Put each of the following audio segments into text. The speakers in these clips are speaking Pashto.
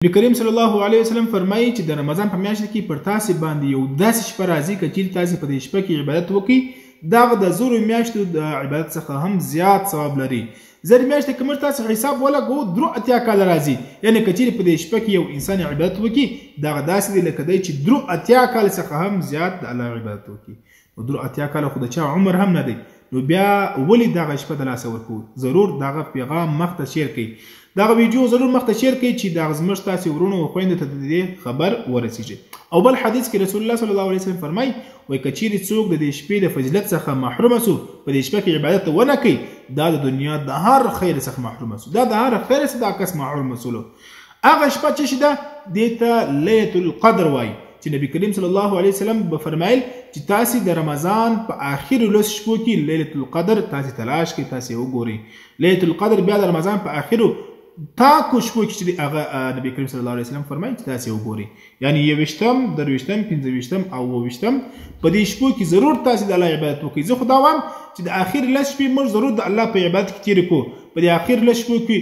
نبی کریم صلی الله علیه وسلم فرمایي چې د رمضان په میاشت کې پر تاسو باندې یو داسې شپه راځي چې چیرې تاسو په دې شپه کې عبادت وکړئ دغه د زورو میاشتو د عبادت څخه هم زیات ثواب لري. زر میاشت کې موږ تاسو حساب ولګو درو اتیا کال راځي، یعنی که چیرې په دې شپه کې یو انسان عبادت وکړي دغه داسې دی لکه دی چې درو اتیا کال څخه هم زیات د الله عبادت وکړي. نو درو اتیا کال خو د چا عمر هم نه دی، نو بیا ولې دغه شپه د لاسه ورکوو؟ ضرور دغه پیغام مخته شیر کړئ، دغه ویډیو ضرور مخته شیر کړئ چې دغه زموږ تاسې ورونو او خویندو ته د دې خبر ورسیږي. او بل حدیث کې رسول الله صلی الله علیه وسلم فرمایي وایي که چیرې څوک د دې شپې د فضیلت څخه محرومه سو، په دې شپه کې عبادت ونه کوي، دا د دنیا د هر خیر څخه محرومه سو، دا د هر خیر څخه دا کس محرومه سولو. هغه شپه چې ده دې ته لیلة القدر وایي چې نبی کریم صلی الله علیه وسلم به فرمایل چې تاسې د رمضان په آخرو لسو شپو کې لیلة القدر تاسې تلاش کړئ، تاسې وګورئ. لیلة القدر بیا د رمضان په آخرو تاکو شپو کې چې هغه نبی کریم صلی الله علیه وسلم فرمایي چې تاسې وګورئ، یعنی 21م، 22م، 25م او 28م په دې شپو کې ضرور تاسې د الله عبادت وکړئ. زه خو دا وایم چې د آخر لس شپې موږ ضرور د الله په عبادت کې تېرې کړو، په دې آخر لس شپو کې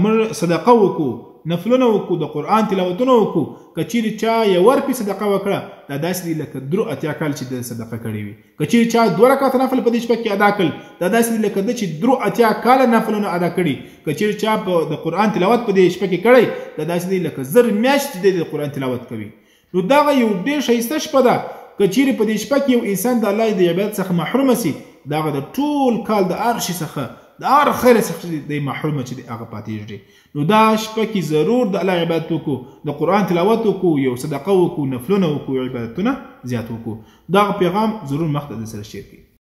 موږ صدقه وکړو، نفلونه وکړو، د قرآن تلاوتونه وکړو. که چیرې چا یو روپۍ صدقه وکړه دا داسې دی لکه درو اتیا کال چې د صدقه کړې وي. که چیرې چا 2 رکعته نفل په دې شپه کې ادا کړل دا داسې دی لکه ده چې درو اتیا کاله نفلونه ادا کړي. که چیرې چا د قرآن تلاوت په دې شپه کې کړی دا داسې دی لکه 1000 میاشتې دی د قرآن تلاوت کوي. نو دغه یو ډېر ښایسته شپه ده. که چیرې په دې شپه کې یو انسان د الله د عبادت څخه محرومه سي دغه د ټول کال د هر شي څخه د هر خیر څخه د محرومه چې دی هغه پاتېږي. نو دا شپه کې ضرور د الله عبادت وکړو، د قرآن تلاوت وکړو، یو صدقه وکړو، نفلونه وکړو، عبادتونه زیات وکړو. دغه پیغام ضرور مخته د سره شیر کړئ.